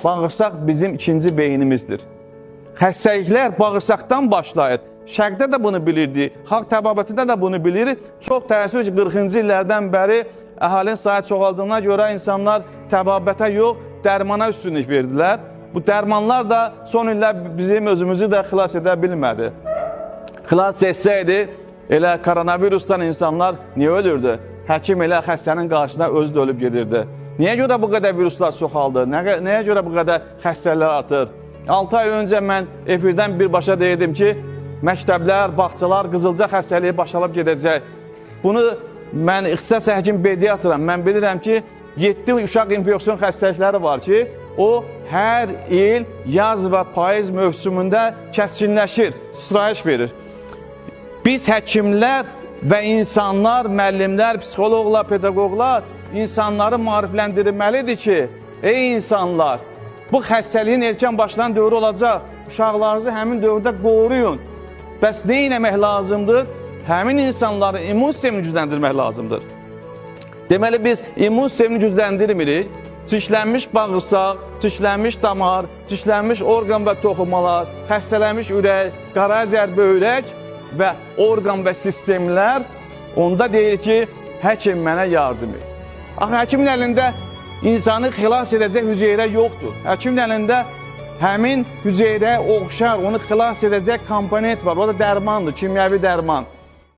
bağırsaq bizim ikinci beynimizdir. Xəstəliklər bağırsaqdan başlayır. Şərqdə də bunu bilirdi, xalq təbabətində də bunu bilir. Çox təəssüf ki, 40-cı illərdən bəri əhalinin sayı çoxaldığına görə insanlar təbabətə yox, dərmana üstünlük verdilər. Bu dərmanlar da son illər bizim özümüzü də xilas edə bilmədi. Xilas etsəydi, elə koronavirusdan insanlar niyə ölürdü? Həkim elə xəstənin qarşısında özü də ölüb gedirdi. Niyə görə bu qədər viruslar çoxaldı? Nəyə görə bu qədər xəstələr artır? 6 ay öncə mən efirdən birbaşa deyirdim ki, məktəblər, bağçalar qızılca xəstəliyi başalıb gedəcək. Bunu mən ixtisas həkim pediatram. Mən bilirəm ki, 7 uşaq infeksiyon xəstəlikləri var ki, o hər il yaz və payız mövsümündə kəskinləşir, sıçrayış verir. Biz həkimlər və insanlar, müəllimlər, psixoloqlar, pedaqoqlar insanları maarifləndirməlidir ki, ey insanlar, bu xəstəliyin erkən başlayan dövrü olacaq, uşaqlarınızı həmin dövrdə qoruyun. Bəs nə etmək lazımdır? Həmin insanların immun sistemini gücləndirmək lazımdır. Deməli, biz immun sistemini gücləndirmirik. Çirklənmiş bağırsaq, çirklənmiş damar, çirklənmiş orqan və toxumalar, xəstələnmiş ürək, qaraciyər, böyrək və orqan və sistemlər onda deyir ki, həkim mənə yardım et. Axı, həkimin əlində insanı xilas edəcək hüceyrə yoxdur. Həkimin əlində həmin hüceyrəyə oxşar, onu xilas edəcək komponent var. O da dərmandır, kimyəvi dərman.